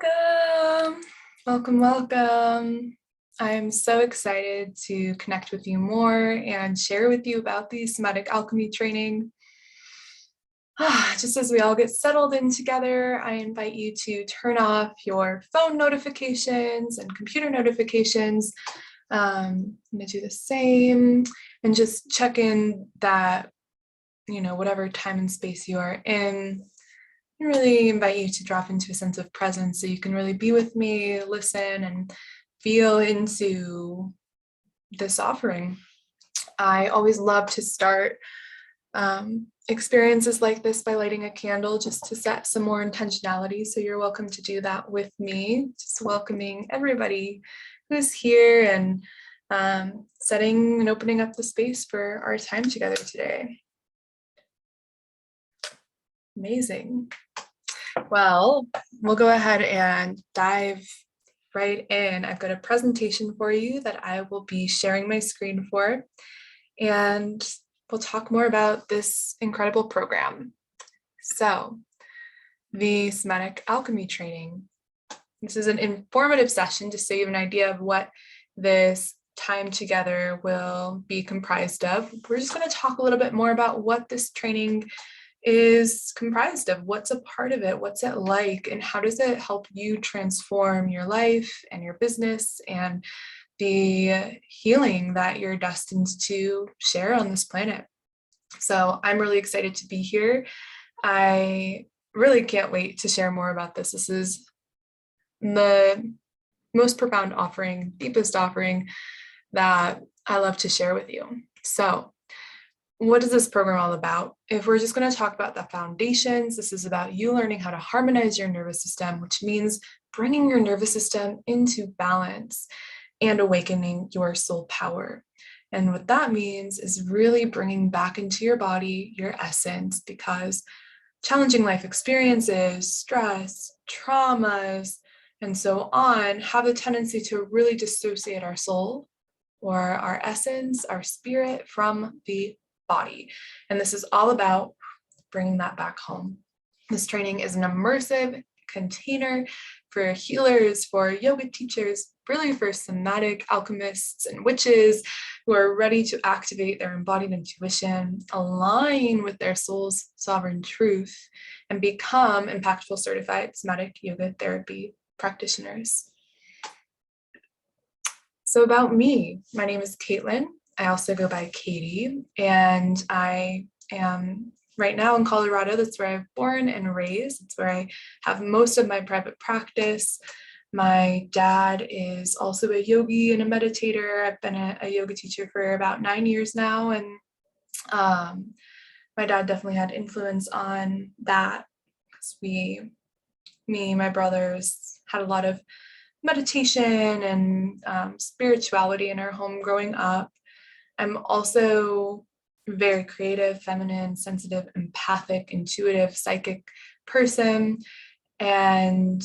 Welcome, welcome, welcome. I'm so excited to connect with you more and share with you about the Somatic Alchemy training. Just as we all get settled in together, I invite you to turn off your phone notifications and computer notifications. I'm gonna do the same and just check in that, whatever time and space you are in, I really invite you to drop into a sense of presence so you can really be with me, listen, and feel into this offering. I always love to start experiences like this by lighting a candle just to set some more intentionality. So you're welcome to do that with me, just welcoming everybody who's here and setting and opening up the space for our time together today. Amazing. Well, we'll go ahead and dive right in. I've got a presentation for you that I will be sharing my screen for, and we'll talk more about this incredible program. So, the Somatic Alchemy training. This is an informative session just so you have an idea of what this time together will be comprised of. We're just going to talk a little bit more about what this training is comprised of, what's a part of it, what's it like, and how does it help you transform your life and your business and the healing that you're destined to share on this planet. So I'm really excited to be here. I really can't wait to share more about this. This is the most profound offering, deepest offering that I love to share with you. So what is this program all about? If we're just going to talk about the foundations, this is about you learning how to harmonize your nervous system, which means bringing your nervous system into balance and awakening your soul power. And what that means is really bringing back into your body your essence, because challenging life experiences, stress, traumas, and so on have a tendency to really dissociate our soul or our essence, our spirit from the body. And this is all about bringing that back home. This training is an immersive container for healers, for yoga teachers, really for somatic alchemists and witches who are ready to activate their embodied intuition, align with their soul's sovereign truth, and become impactful certified somatic yoga therapy practitioners. So about me, my name is Caitlin. I also go by Katie, and I am right now in Colorado. That's where I've born and raised. It's where I have most of my private practice. My dad is also a yogi and a meditator. I've been a yoga teacher for about 9 years now, and my dad definitely had influence on that, because my brothers had a lot of meditation and spirituality in our home growing up. I'm also very creative, feminine, sensitive, empathic, intuitive, psychic person. And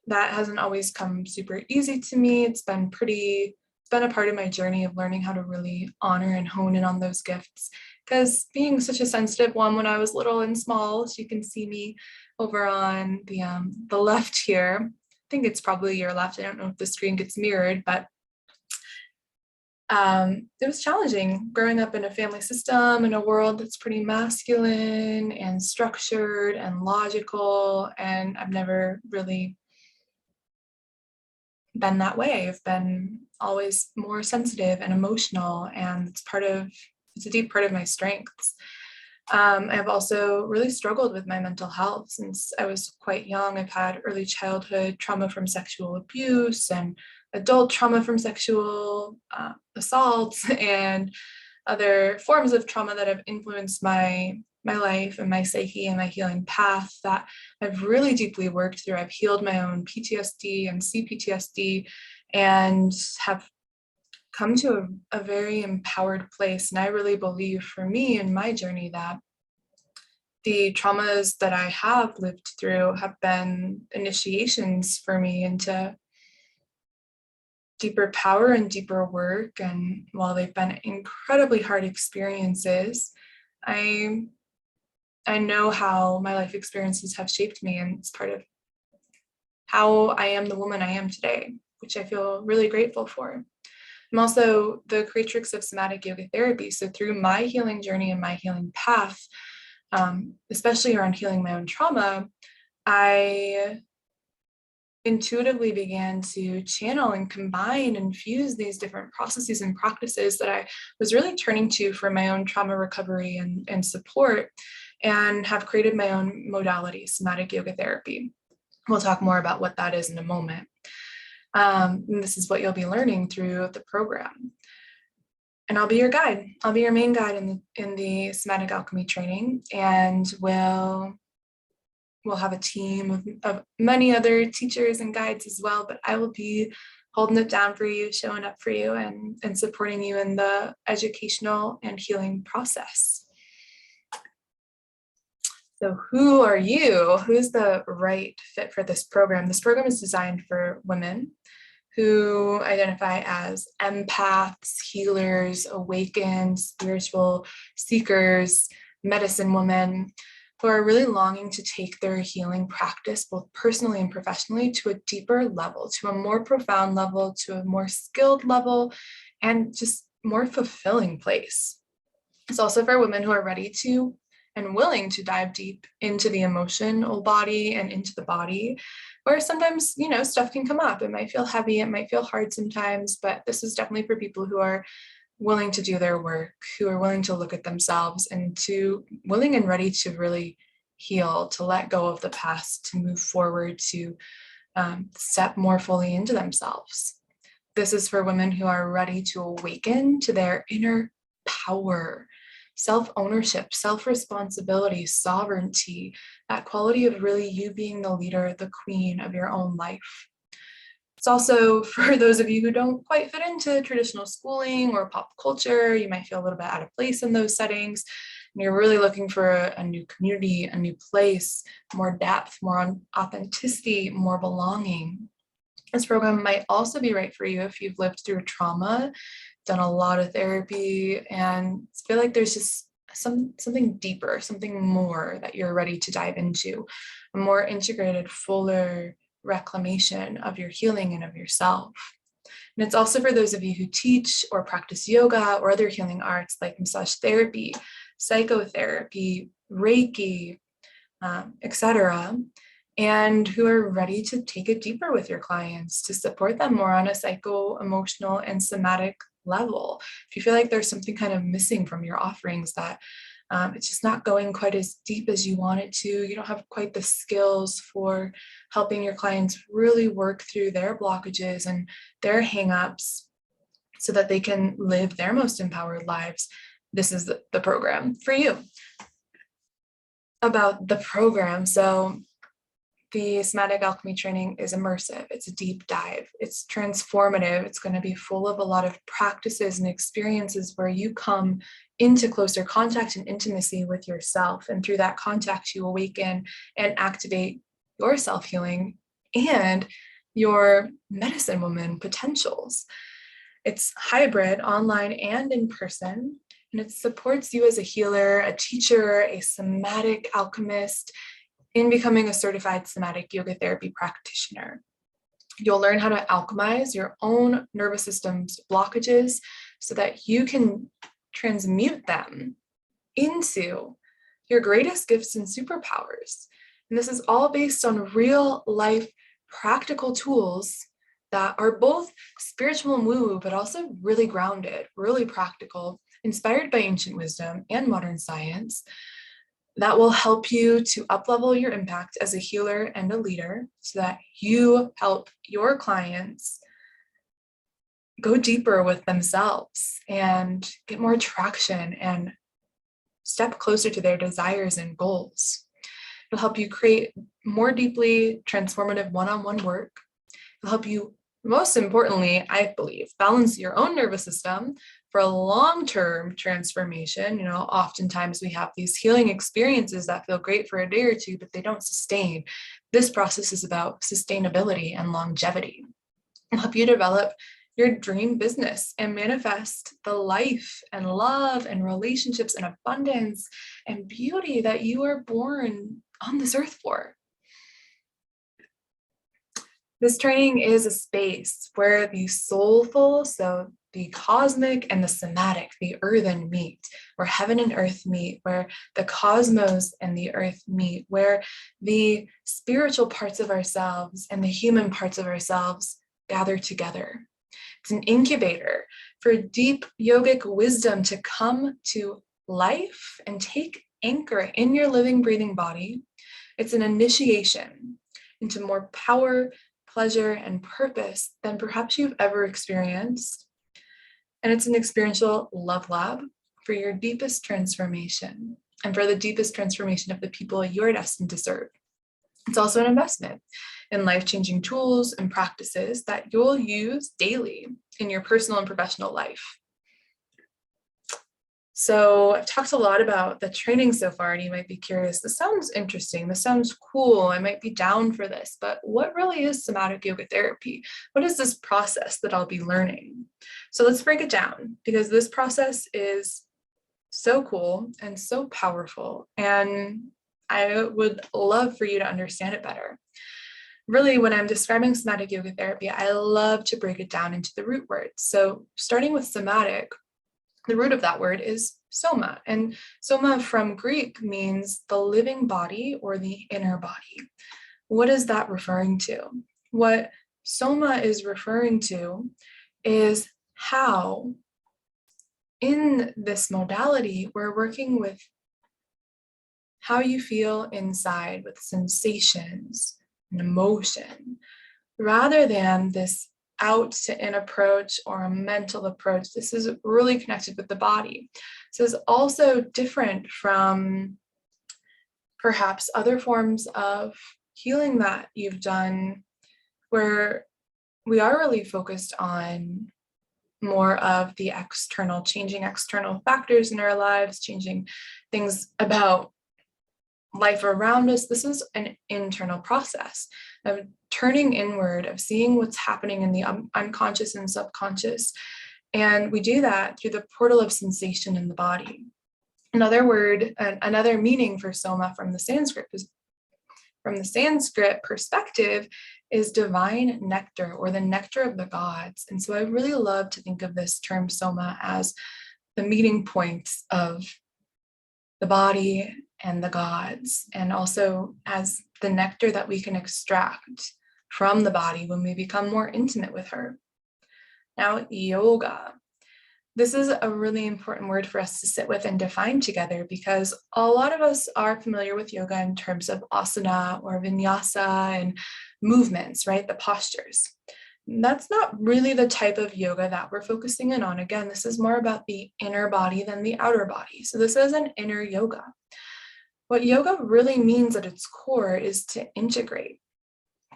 that hasn't always come super easy to me. It's been a part of my journey of learning how to really honor and hone in on those gifts. Because being such a sensitive one when I was little and small, as you can see me over on the left here, I think it's probably your left. I don't know if the screen gets mirrored, but it was challenging growing up in a family system in a world that's pretty masculine and structured and logical, and I've never really been that way. I've been always more sensitive and emotional, and it's a deep part of my strengths. I've also really struggled with my mental health since I was quite young. I've had early childhood trauma from sexual abuse and adult trauma from sexual assaults and other forms of trauma that have influenced my life and my psyche and my healing path that I've really deeply worked through. I've healed my own PTSD and CPTSD and have come to a very empowered place. And I really believe for me in my journey that the traumas that I have lived through have been initiations for me into deeper power and deeper work. And while they've been incredibly hard experiences, I know how my life experiences have shaped me, and it's part of how I am the woman I am today, which I feel really grateful for. I'm also the creatrix of somatic yoga therapy. So through my healing journey and my healing path, especially around healing my own trauma, I intuitively began to channel and combine and fuse these different processes and practices that I was really turning to for my own trauma recovery and support, and have created my own modality, somatic yoga therapy. We'll talk more about what that is in a moment. And this is what you'll be learning through the program. And I'll be your guide. I'll be your main guide in the somatic alchemy training, and we'll have a team of many other teachers and guides as well, but I will be holding it down for you, showing up for you, and supporting you in the educational and healing process. So who are you? Who's the right fit for this program? This program is designed for women who identify as empaths, healers, awakened, spiritual seekers, medicine women, who are really longing to take their healing practice, both personally and professionally, to a deeper level, to a more profound level, to a more skilled level, and just more fulfilling place. It's also for women who are ready to and willing to dive deep into the emotional body and into the body, where sometimes, stuff can come up. It might feel heavy, it might feel hard sometimes, but this is definitely for people who are willing to do their work, who are willing to look at themselves and willing and ready to really heal, to let go of the past, to move forward, to step more fully into themselves. This is for women who are ready to awaken to their inner power, self-ownership, self-responsibility, sovereignty, that quality of really you being the leader, the queen of your own life. It's also for those of you who don't quite fit into traditional schooling or pop culture. You might feel a little bit out of place in those settings, and you're really looking for a new community, a new place, more depth, more authenticity, more belonging. This program might also be right for you if you've lived through trauma, done a lot of therapy, and feel like there's just something deeper, something more that you're ready to dive into, a more integrated, fuller reclamation of your healing and of yourself. And it's also for those of you who teach or practice yoga or other healing arts like massage therapy, psychotherapy, Reiki, etc., and who are ready to take it deeper with your clients, to support them more on a psycho-emotional and somatic level. If you feel like there's something kind of missing from your offerings, that it's just not going quite as deep as you want it to, you don't have quite the skills for helping your clients really work through their blockages and their hangups so that they can live their most empowered lives, this is the program for you. About the program, so the somatic alchemy training is immersive. It's a deep dive. It's transformative. It's going to be full of a lot of practices and experiences where you come into closer contact and intimacy with yourself. And through that contact, you awaken and activate your self-healing and your medicine woman potentials. It's hybrid, online and in person, and it supports you as a healer, a teacher, a somatic alchemist, in becoming a certified somatic yoga therapy practitioner. You'll learn how to alchemize your own nervous system's blockages so that you can transmute them into your greatest gifts and superpowers. And this is all based on real life practical tools that are both spiritual and woo-woo, but also really grounded, really practical, inspired by ancient wisdom and modern science, that will help you to up-level your impact as a healer and a leader so that you help your clients go deeper with themselves and get more traction and step closer to their desires and goals. It'll help you create more deeply transformative one-on-one work. It'll help you, most importantly, I believe, balance your own nervous system for a long-term transformation. Oftentimes we have these healing experiences that feel great for a day or two, but they don't sustain. This process is about sustainability and longevity. It'll help you develop your dream business and manifest the life and love and relationships and abundance and beauty that you are born on this earth for. This training is a space where the soulful, so the cosmic and the somatic, the earthen meet, where heaven and earth meet, where the cosmos and the earth meet, where the spiritual parts of ourselves and the human parts of ourselves gather together. It's an incubator for deep yogic wisdom to come to life and take anchor in your living, breathing body. It's an initiation into more power, pleasure, and purpose than perhaps you've ever experienced. And it's an experiential love lab for your deepest transformation and for the deepest transformation of the people you're destined to serve. It's also an investment in life-changing tools and practices that you'll use daily in your personal and professional life. So I've talked a lot about the training so far, and you might be curious, this sounds interesting, this sounds cool, I might be down for this, but what really is somatic yoga therapy? What is this process that I'll be learning? So let's break it down, because this process is so cool and so powerful, and I would love for you to understand it better. Really, when I'm describing somatic yoga therapy, I love to break it down into the root words. So starting with somatic, the root of that word is soma, and soma from Greek means the living body or the inner body. What is that referring to? What soma is referring to is how in this modality we're working with how you feel inside with sensations and emotion, rather than this out to in approach or a mental approach. This is really connected with the body. So it's also different from perhaps other forms of healing that you've done, where we are really focused on more of the external, changing external factors in our lives, changing things about life around us. This is an internal process of turning inward, of seeing what's happening in the unconscious and subconscious. And we do that through the portal of sensation in the body. Another word, another meaning for soma from the Sanskrit perspective is divine nectar, or the nectar of the gods. And so I really love to think of this term soma as the meeting points of the body and the gods, and also as the nectar that we can extract from the body when we become more intimate with her. Now, yoga. This is a really important word for us to sit with and define together, because a lot of us are familiar with yoga in terms of asana or vinyasa and movements, right? The postures. That's not really the type of yoga that we're focusing in on. Again, this is more about the inner body than the outer body. So this is an inner yoga. What yoga really means at its core is to integrate,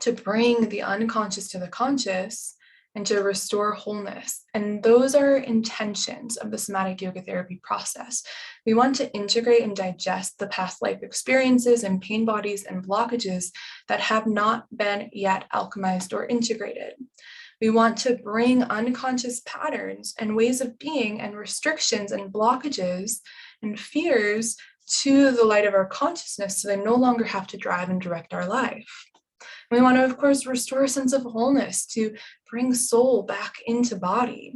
to bring the unconscious to the conscious, and to restore wholeness. And those are intentions of the somatic yoga therapy process. We want to integrate and digest the past life experiences and pain bodies and blockages that have not been yet alchemized or integrated. We want to bring unconscious patterns and ways of being and restrictions and blockages and fears to the light of our consciousness, so they no longer have to drive and direct our life. We want to, of course, restore a sense of wholeness, to bring soul back into body.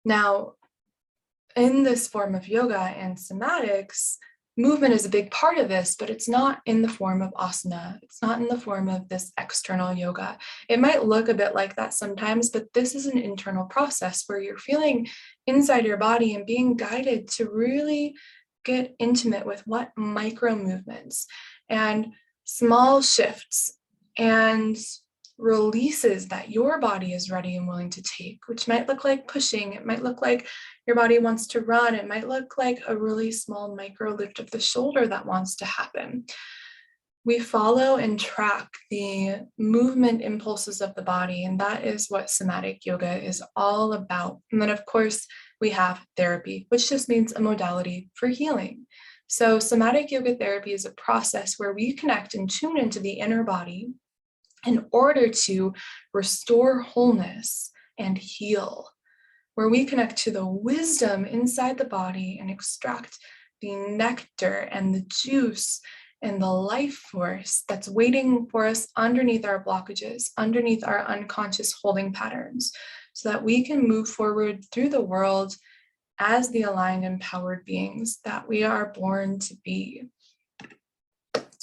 Now, in this form of yoga and somatics, movement is a big part of this, but it's not in the form of asana. It's not in the form of this external yoga. It might look a bit like that sometimes, but this is an internal process where you're feeling inside your body and being guided to really get intimate with what micro movements and small shifts and releases that your body is ready and willing to take, which might look like pushing. It might look like your body wants to run. It might look like a really small micro lift of the shoulder that wants to happen. We follow and track the movement impulses of the body, and that is what somatic yoga is all about. And then, of course, we have therapy, which just means a modality for healing. So somatic yoga therapy is a process where we connect and tune into the inner body in order to restore wholeness and heal, where we connect to the wisdom inside the body and extract the nectar and the juice and the life force that's waiting for us underneath our blockages, underneath our unconscious holding patterns, so that we can move forward through the world as the aligned, empowered beings that we are born to be.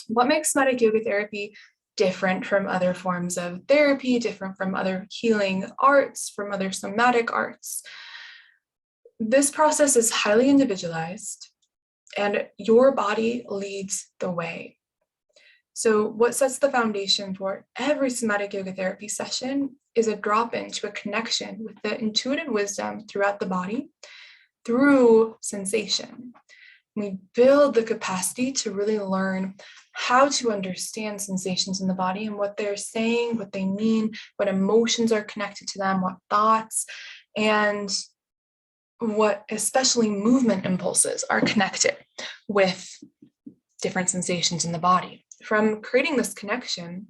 What makes somatic yoga therapy different from other forms of therapy, different from other healing arts, from other somatic arts? This process is highly individualized, and your body leads the way. So what sets the foundation for every somatic yoga therapy session is a drop into a connection with the intuitive wisdom throughout the body through sensation. We build the capacity to really learn how to understand sensations in the body and what they're saying, what they mean, what emotions are connected to them, what thoughts, and what especially movement impulses are connected with different sensations in the body. From creating this connection,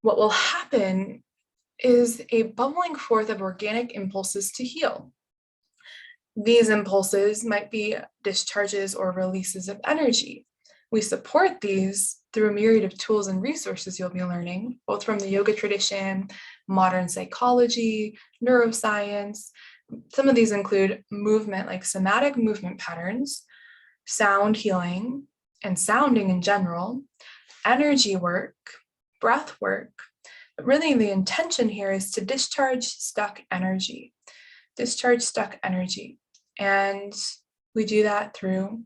what will happen is a bubbling forth of organic impulses to heal. These impulses might be discharges or releases of energy. We support these through a myriad of tools and resources you'll be learning, both from the yoga tradition, modern psychology, neuroscience. Some of these include movement, like somatic movement patterns, sound healing, and sounding in general, energy work, breath work. But really, the intention here is to discharge stuck energy. And we do that through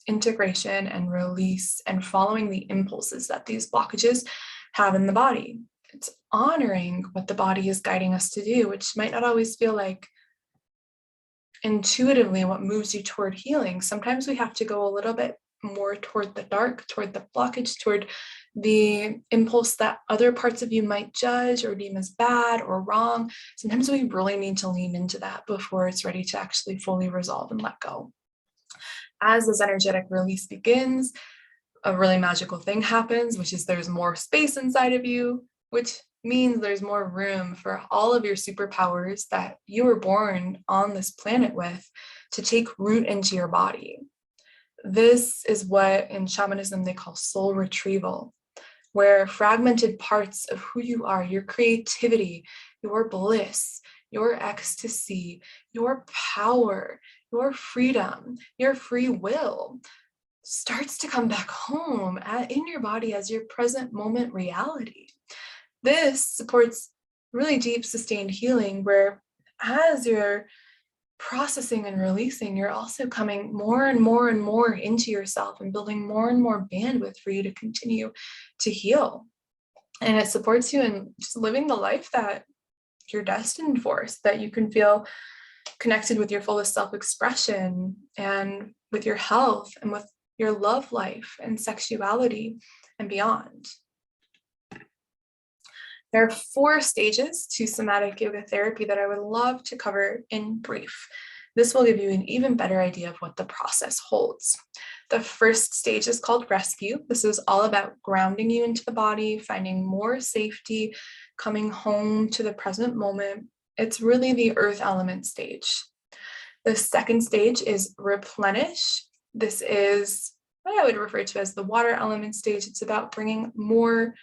integration and release and following the impulses that these blockages have in the body. It's honoring what the body is guiding us to do, which might not always feel like intuitively what moves you toward healing. Sometimes we have to go a little bit more toward the dark, toward the blockage, toward the impulse that other parts of you might judge or deem as bad or wrong. Sometimes we really need to lean into that before it's ready to actually fully resolve and let go. As this energetic release begins, a really magical thing happens, which is there's more space inside of you, which means there's more room for all of your superpowers that you were born on this planet with to take root into your body. This is what in shamanism they call soul retrieval, where fragmented parts of who you are, your creativity, your bliss, your ecstasy, your power, your freedom, your free will starts to come back home in your body as your present moment reality. This supports really deep sustained healing, where as you're processing and releasing, you're also coming more and more and more into yourself and building more and more bandwidth for you to continue to heal. And it supports you in just living the life that you're destined for, so that you can feel connected with your fullest self-expression and with your health and with your love life and sexuality and beyond. There are 4 stages to somatic yoga therapy that I would love to cover in brief. This will give you an even better idea of what the process holds. The first stage is called rescue. This is all about grounding you into the body, finding more safety, coming home to the present moment. It's really the earth element stage. The second stage is replenish. This is what I would refer to as the water element stage. It's about bringing more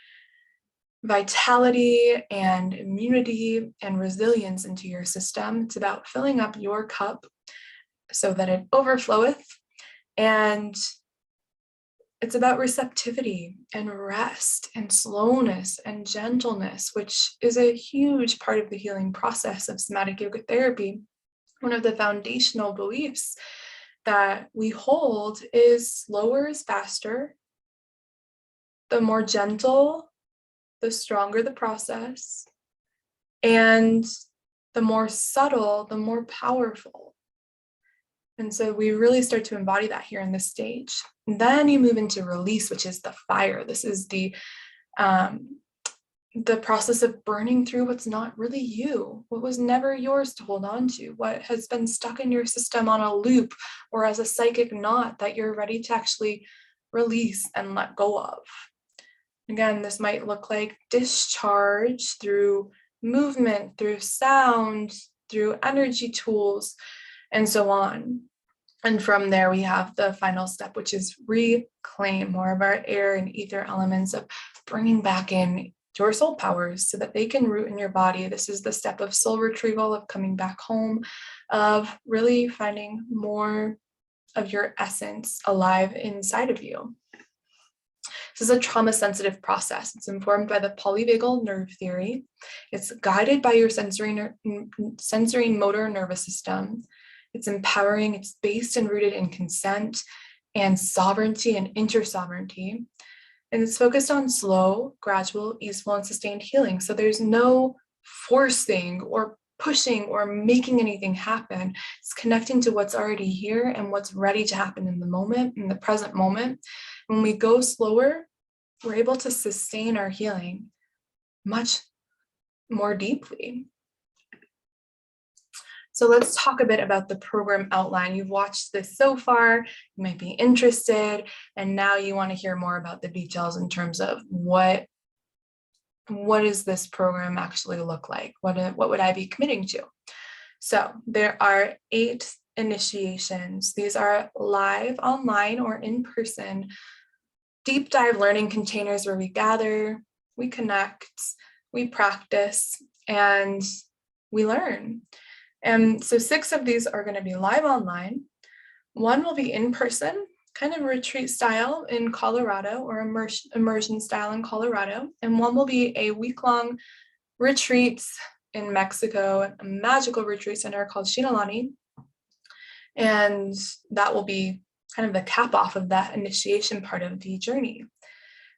vitality and immunity and resilience into your system. It's about filling up your cup so that it overfloweth. And it's about receptivity and rest and slowness and gentleness, which is a huge part of the healing process of somatic yoga therapy. One of the foundational beliefs that we hold is slower is faster. The more gentle, the stronger the process, and the more subtle, the more powerful. And so we really start to embody that here in this stage. And then you move into release, which is the fire. This is the process of burning through what's not really you, what was never yours to hold on to, what has been stuck in your system on a loop or as a psychic knot that you're ready to actually release and let go of. Again, this might look like discharge through movement, through sound, through energy tools, and so on. And from there, we have the final step, which is reclaim more of our air and ether elements, of bringing back in your soul powers so that they can root in your body. This is the step of soul retrieval, of coming back home, of really finding more of your essence alive inside of you. This is a trauma-sensitive process. It's informed by the polyvagal nerve theory. It's guided by your sensory motor nervous system. It's empowering. It's based and rooted in consent and sovereignty and intersovereignty. And it's focused on slow, gradual, easeful, and sustained healing. So there's no forcing or pushing or making anything happen. It's connecting to what's already here and what's ready to happen in the moment, in the present moment. When we go slower, we're able to sustain our healing much more deeply. So let's talk a bit about the program outline. You've watched this so far, you might be interested, and now you want to hear more about the details in terms of what does this program actually look like? What would I be committing to? So there are 8 initiations. These are live, online, or in person deep dive learning containers where we gather, we connect, we practice, and we learn. And so 6 of these are going to be live online. 1 will be in person, kind of retreat style in Colorado, or immersion style in Colorado. And 1 will be a week-long retreat in Mexico, a magical retreat center called Shinalani. And that will be kind of the cap off of that initiation part of the journey.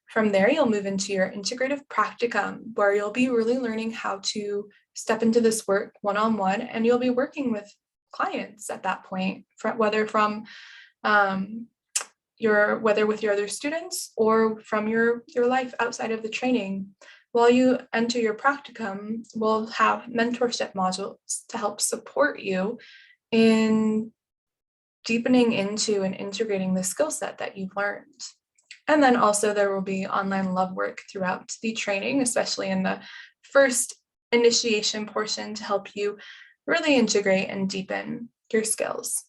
From there, you'll move into your integrative practicum, where you'll be really learning how to step into this work one-on-one, and you'll be working with clients at that point, whether with your other students or from your life outside of the training. While you enter your practicum, we'll have mentorship modules to help support you in deepening into and integrating the skill set that you've learned. And then also there will be online love work throughout the training, especially in the first initiation portion, to help you really integrate and deepen your skills.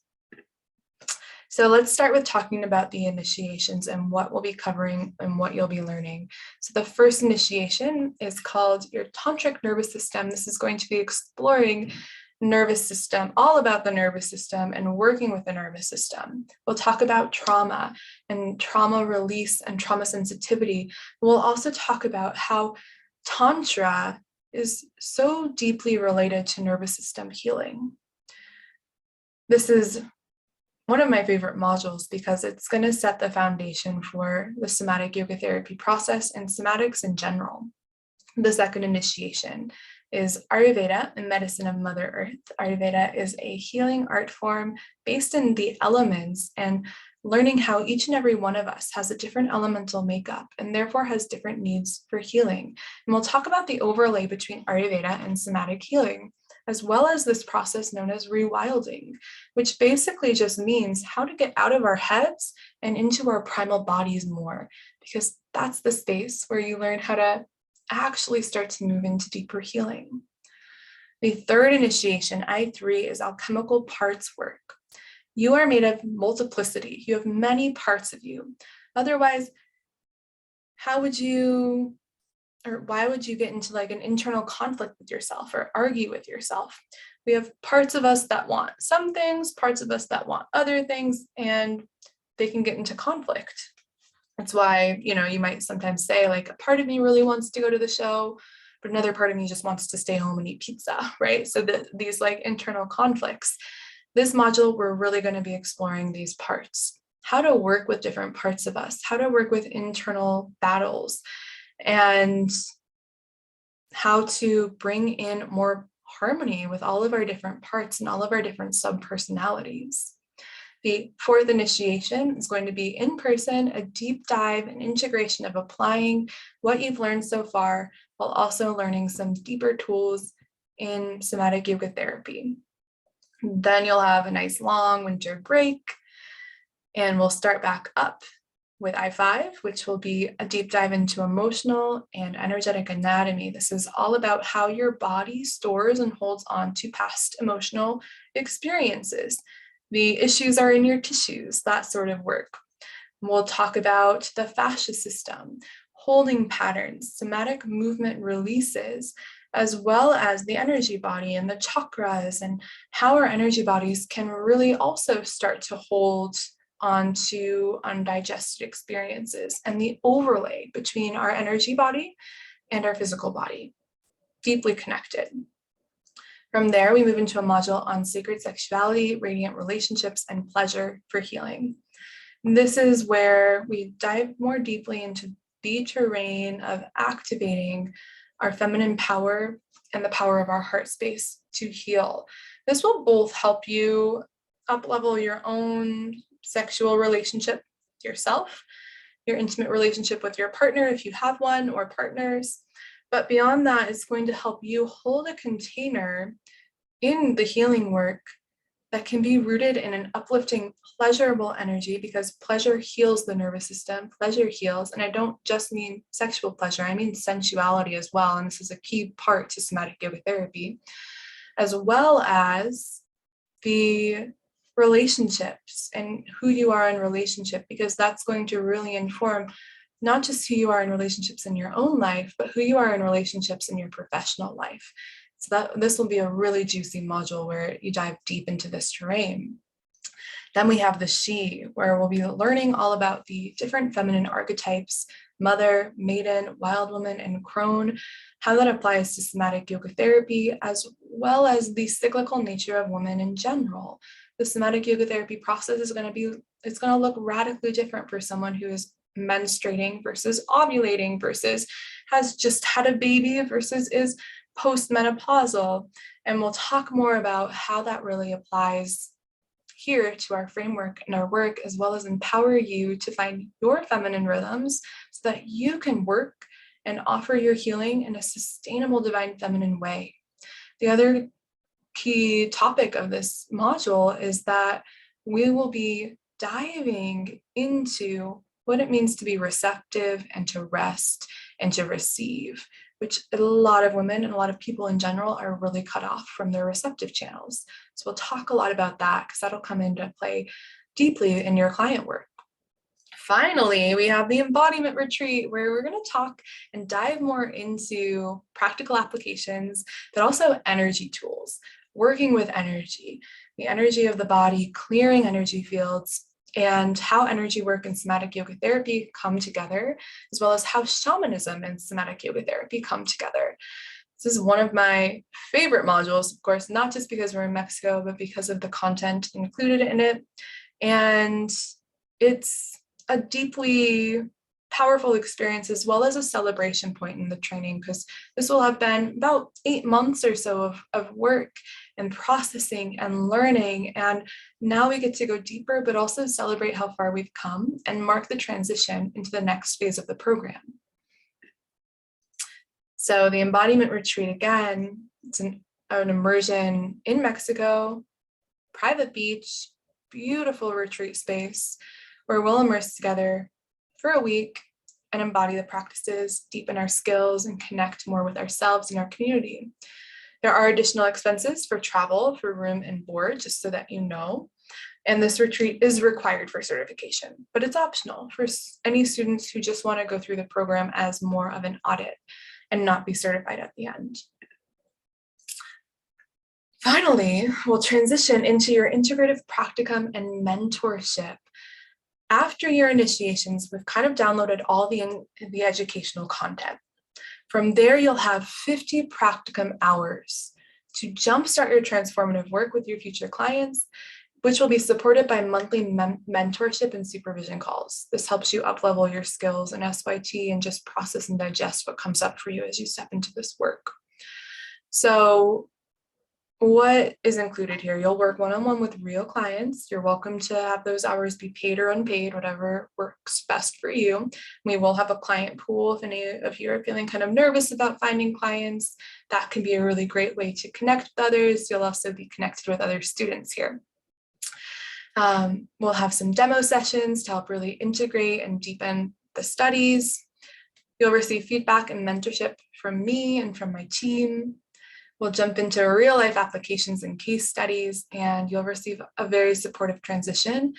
So let's start with talking about the initiations and what we'll be covering and what you'll be learning. So the first initiation is called your tantric nervous system. This is going to be exploring nervous system, all about the nervous system and working with the nervous system. We'll talk about trauma and trauma release and trauma sensitivity. We'll also talk about how Tantra is so deeply related to nervous system healing. This is one of my favorite modules because it's going to set the foundation for the somatic yoga therapy process and somatics in general. The second initiation is Ayurveda, the medicine of Mother Earth. Ayurveda is a healing art form based in the elements and learning how each and every one of us has a different elemental makeup and therefore has different needs for healing. And we'll talk about the overlay between Ayurveda and somatic healing, as well as this process known as rewilding, which basically just means how to get out of our heads and into our primal bodies more, because that's the space where you learn how to actually start to move into deeper healing. The third initiation, I3, is alchemical parts work. You are made of multiplicity. You have many parts of you. Otherwise, why would you get into like an internal conflict with yourself or argue with yourself? We have parts of us that want some things, parts of us that want other things, and they can get into conflict. That's why, you might sometimes say, like, a part of me really wants to go to the show, but another part of me just wants to stay home and eat pizza, right? So these like internal conflicts. This module, we're really going to be exploring these parts, how to work with different parts of us, how to work with internal battles, and how to bring in more harmony with all of our different parts and all of our different sub-personalities. The fourth initiation is going to be in person, a deep dive and integration of applying what you've learned so far, while also learning some deeper tools in somatic yoga therapy. Then you'll have a nice long winter break, and we'll start back up with I5, which will be a deep dive into emotional and energetic anatomy. This is all about how your body stores and holds on to past emotional experiences. The issues are in your tissues, that sort of work. We'll talk about the fascia system, holding patterns, somatic movement releases, as well as the energy body and the chakras, and how our energy bodies can really also start to hold onto undigested experiences, and the overlay between our energy body and our physical body, deeply connected. From there, we move into a module on sacred sexuality, radiant relationships, and pleasure for healing. This is where we dive more deeply into the terrain of activating our feminine power and the power of our heart space to heal. This will both help you up-level your own sexual relationship with yourself, your intimate relationship with your partner if you have one, or partners. But beyond that, it's going to help you hold a container in the healing work that can be rooted in an uplifting, pleasurable energy, because pleasure heals the nervous system, pleasure heals. And I don't just mean sexual pleasure, I mean sensuality as well. And this is a key part to somatic yoga therapy, as well as the relationships and who you are in relationship, because that's going to really inform not just who you are in relationships in your own life, but who you are in relationships in your professional life. So this will be a really juicy module where you dive deep into this terrain. Then we have the she, where we'll be learning all about the different feminine archetypes, mother, maiden, wild woman, and crone, how that applies to somatic yoga therapy, as well as the cyclical nature of women in general. The somatic yoga therapy process is going to look radically different for someone who is menstruating versus ovulating versus has just had a baby versus is postmenopausal. And we'll talk more about how that really applies here to our framework and our work, as well as empower you to find your feminine rhythms so that you can work and offer your healing in a sustainable divine feminine way. The other key topic of this module is that we will be diving into what it means to be receptive and to rest and to receive, which a lot of women and a lot of people in general are really cut off from their receptive channels. So we'll talk a lot about that, because that'll come into play deeply in your client work. Finally, we have the Embodiment Retreat, where we're going to talk and dive more into practical applications, but also energy tools, working with energy, the energy of the body, clearing energy fields, and how energy work and somatic yoga therapy come together, as well as how shamanism and somatic yoga therapy come together. This is one of my favorite modules, of course, not just because we're in Mexico, but because of the content included in it. And it's a deeply powerful experience, as well as a celebration point in the training, because this will have been about 8 months or so of work and processing and learning. And now we get to go deeper, but also celebrate how far we've come and mark the transition into the next phase of the program. So the Embodiment Retreat, again, it's an immersion in Mexico, private beach, beautiful retreat space where we'll immerse together for a week and embody the practices, deepen our skills, and connect more with ourselves and our community. There are additional expenses for travel, for room and board, just so that you know. And this retreat is required for certification, but it's optional for any students who just want to go through the program as more of an audit and not be certified at the end. Finally, we'll transition into your integrative practicum and mentorship. After your initiations, we've kind of downloaded all the educational content. From there, you'll have 50 practicum hours to jumpstart your transformative work with your future clients, which will be supported by monthly mentorship and supervision calls. This helps you up-level your skills in SYT and just process and digest what comes up for you as you step into this work. So what is included here? You'll work one-on-one with real clients. You're welcome to have those hours be paid or unpaid, whatever works best for you. We will have a client pool. If any of you are feeling kind of nervous about finding clients, that can be a really great way to connect with others. You'll also be connected with other students here. We'll have some demo sessions to help really integrate and deepen the studies. You'll receive feedback and mentorship from me and from my team. We'll jump into real life applications and case studies, and you'll receive a very supportive transition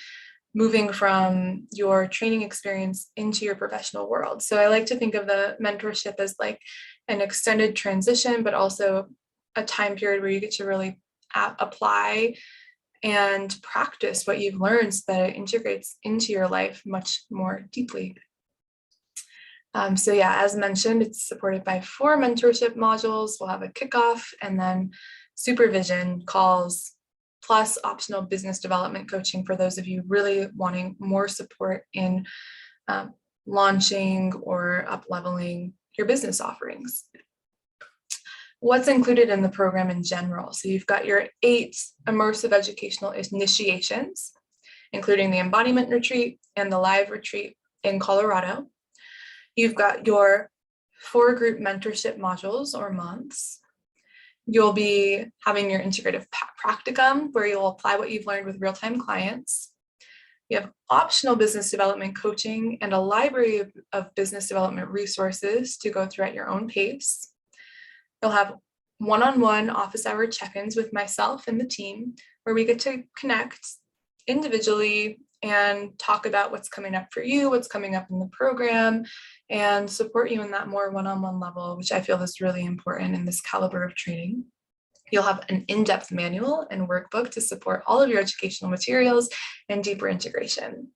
moving from your training experience into your professional world. So I like to think of the mentorship as like an extended transition, but also a time period where you get to really apply and practice what you've learned so that it integrates into your life much more deeply. So yeah, as mentioned, it's supported by 4 mentorship modules. We'll have a kickoff and then supervision calls, plus optional business development coaching for those of you really wanting more support in launching or up-leveling your business offerings. What's included in the program in general? So you've got your 8 immersive educational initiations, including the Embodiment Retreat and the live retreat in Colorado. You've got your 4 group mentorship modules or months. You'll be having your integrative practicum where you'll apply what you've learned with real-time clients. You have optional business development coaching and a library of business development resources to go through at your own pace. You'll have one-on-one office hour check-ins with myself and the team where we get to connect individually and talk about what's coming up for you, what's coming up in the program, and support you in that more one-on-one level, which I feel is really important in this caliber of training. You'll have an in-depth manual and workbook to support all of your educational materials and deeper integration.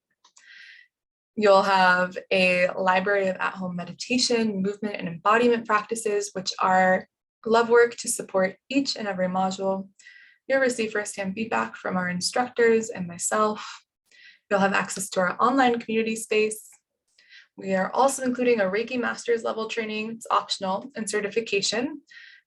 You'll have a library of at-home meditation, movement, and embodiment practices, which are love work to support each and every module. You'll receive firsthand feedback from our instructors and myself. You'll have access to our online community space. We are also including a Reiki Master's level training, it's optional, and certification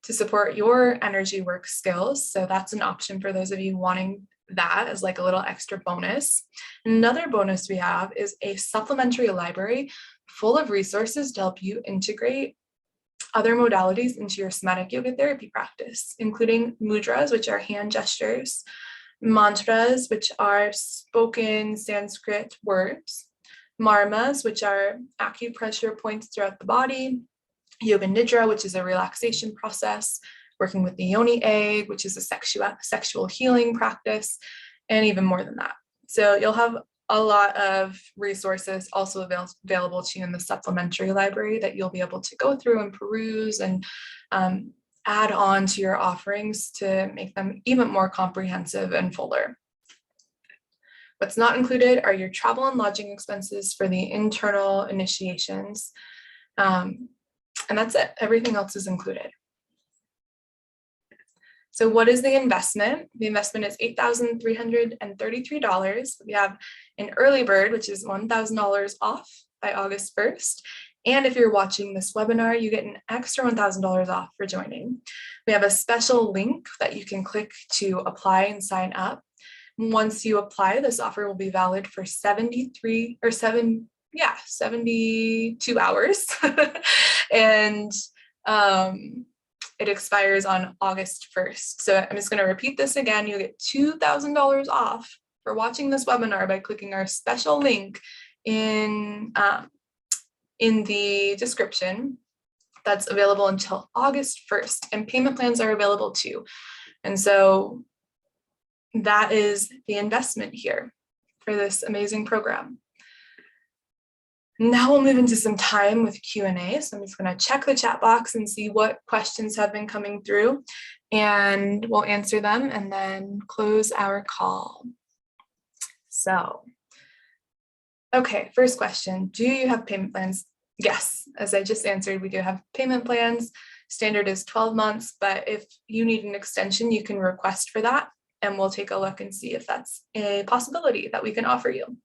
to support your energy work skills. So that's an option for those of you wanting that as like a little extra bonus. Another bonus we have is a supplementary library full of resources to help you integrate other modalities into your somatic yoga therapy practice, including mudras, which are hand gestures, mantras, which are spoken Sanskrit words, marmas, which are acupressure points throughout the body, yoga nidra, which is a relaxation process, working with the yoni egg, which is a sexual healing practice, and even more than that. So you'll have a lot of resources also available to you in the supplementary library that you'll be able to go through and peruse and add on to your offerings to make them even more comprehensive and fuller. What's not included are your travel and lodging expenses for the internal initiations. And that's it. Everything else is included. So what is the investment? The investment is $8,333. We have an early bird, which is $1,000 off by August 1st. And if you're watching this webinar, you get an extra $1,000 off for joining. We have a special link that you can click to apply and sign up. Once you apply, this offer will be valid for 72 hours. And it expires on August 1st. So I'm just going to repeat this again. You get $2,000 off for watching this webinar by clicking our special link in the description. That's available until August 1st, and payment plans are available too. And so that is the investment here for this amazing program. Now we'll move into some time with Q&A. So I'm just going to check the chat box and see what questions have been coming through, and we'll answer them and then close our call. So, okay, first question, do you have payment plans? Yes, as I just answered, we do have payment plans. Standard is 12 months, but if you need an extension, you can request for that, and we'll take a look and see if that's a possibility that we can offer you.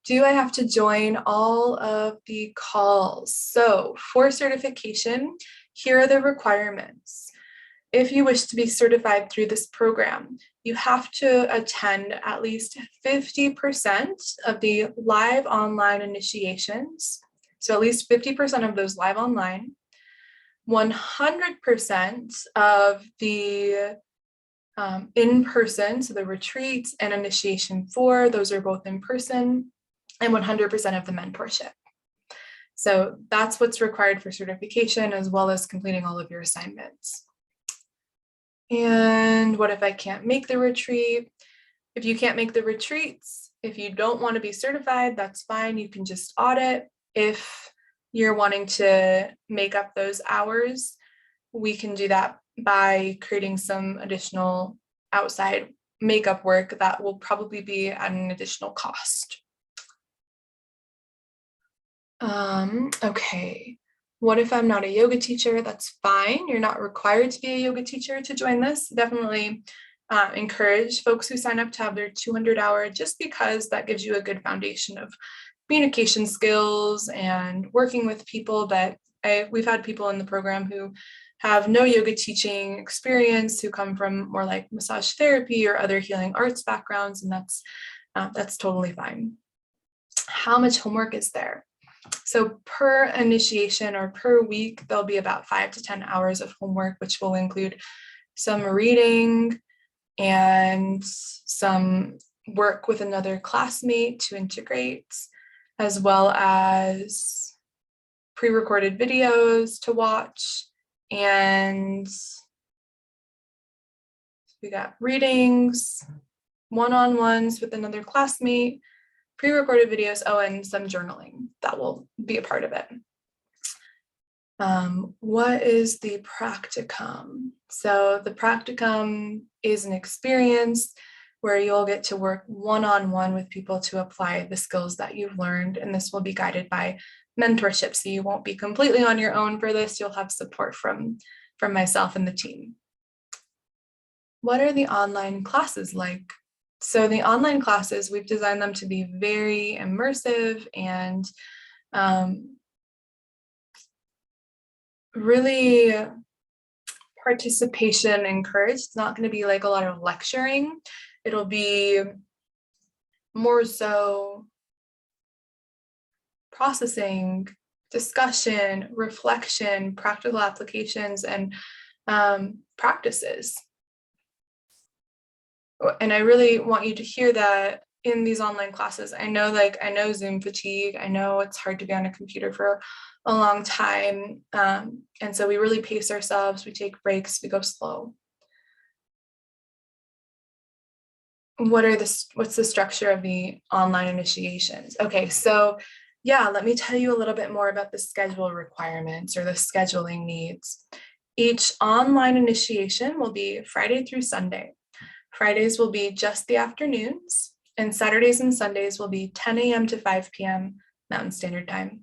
Do I have to join all of the calls? So for certification, here are the requirements. If you wish to be certified through this program, you have to attend at least 50% of the live online initiations. So at least 50% of those live online, 100% of the in-person, so the retreats and initiation 4, those are both in person, and 100% of the mentorship. So that's what's required for certification, as well as completing all of your assignments. And what if I can't make the retreat? If you can't make the retreats, if you don't want to be certified, that's fine. You can just audit. If you're wanting to make up those hours, we can do that by creating some additional outside makeup work that will probably be at an additional cost. Okay. What if I'm not a yoga teacher? That's fine. You're not required to be a yoga teacher to join this. Definitely encourage folks who sign up to have their 200-hour, just because that gives you a good foundation of communication skills and working with people. But we've had people in the program who have no yoga teaching experience, who come from more like massage therapy or other healing arts backgrounds, and that's totally fine. How much homework is there? So per initiation or per week, there'll be about 5 to 10 hours of homework, which will include some reading and some work with another classmate to integrate, as well as pre-recorded videos to watch. And we got readings, one-on-ones with another classmate, pre-recorded videos, and some journaling that will be a part of it. What is the practicum? So the practicum is an experience where you'll get to work one-on-one with people to apply the skills that you've learned, and this will be guided by mentorship. So you won't be completely on your own for this. You'll have support from myself and the team. What are the online classes like? So the online classes, we've designed them to be very immersive and really participation encouraged. It's not going to be like a lot of lecturing. It'll be more so processing, discussion, reflection, practical applications, and practices. And I really want you to hear that in these online classes. I know Zoom fatigue. I know it's hard to be on a computer for a long time. And so we really pace ourselves. We take breaks, we go slow. What's the structure of the online initiations? Okay, so yeah, let me tell you a little bit more about the schedule requirements or the scheduling needs. Each online initiation will be Friday through Sunday. Fridays will be just the afternoons, and Saturdays and Sundays will be 10 a.m. to 5 p.m. Mountain Standard Time.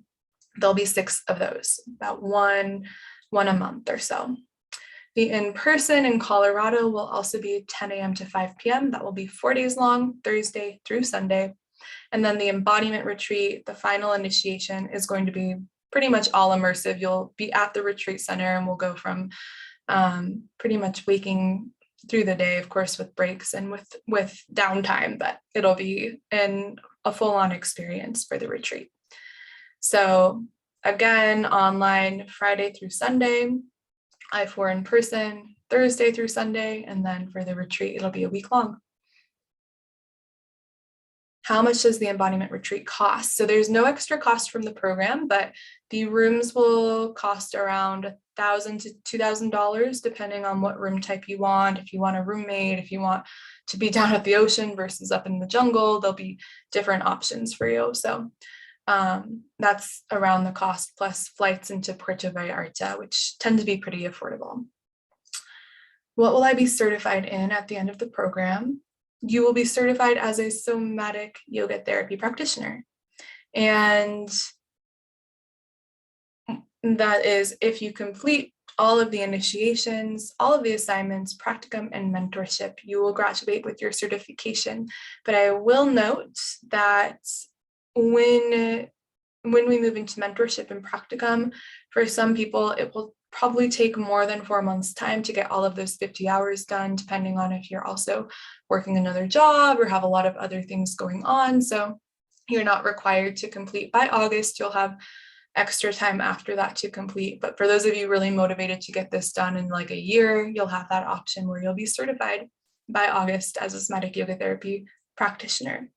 There'll be 6 of those, about one a month or so. The in-person in Colorado will also be 10 a.m. to 5 p.m. That will be 4 days long, Thursday through Sunday. And then the Embodiment Retreat, the final initiation, is going to be pretty much all immersive. You'll be at the retreat center, and we'll go from pretty much waking through the day, of course, with breaks and with downtime, but it'll be a full-on experience for the retreat. So again, online Friday through Sunday, I4 in person, Thursday through Sunday, and then for the retreat, it'll be a week long. How much does the Embodiment Retreat cost? So there's no extra cost from the program, but the rooms will cost around $1,000 to $2,000, depending on what room type you want. If you want a roommate, if you want to be down at the ocean versus up in the jungle, there'll be different options for you. So that's around the cost, plus flights into Puerto Vallarta, which tend to be pretty affordable. What will I be certified in at the end of the program? You will be certified as a somatic yoga therapy practitioner. And that is if you complete all of the initiations, all of the assignments, practicum, and mentorship, you will graduate with your certification. But I will note that when we move into mentorship and practicum, for some people, it will probably take more than 4 months' time to get all of those 50 hours done, depending on if you're also working another job or have a lot of other things going on. So you're not required to complete by August. You'll have extra time after that to complete. But for those of you really motivated to get this done in like a year, you'll have that option where you'll be certified by August as a somatic yoga therapy practitioner.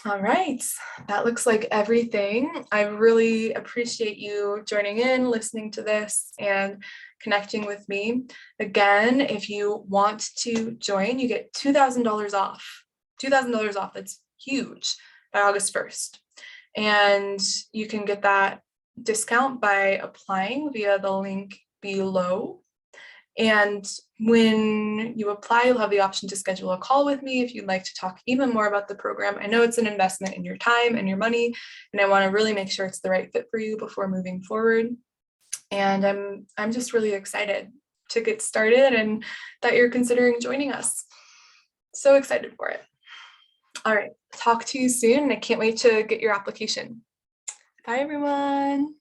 All right, that looks like everything. I really appreciate you joining in, listening to this, and connecting with me. Again, if you want to join, you get $2,000 off. $2,000 off, that's huge, by August 1st. And you can get that discount by applying via the link below. And when you apply, you'll have the option to schedule a call with me if you'd like to talk even more about the program. I know it's an investment in your time and your money, and I want to really make sure it's the right fit for you before moving forward. And I'm just really excited to get started and that you're considering joining us. So excited for it. All right, talk to you soon. I can't wait to get your application. Bye, everyone.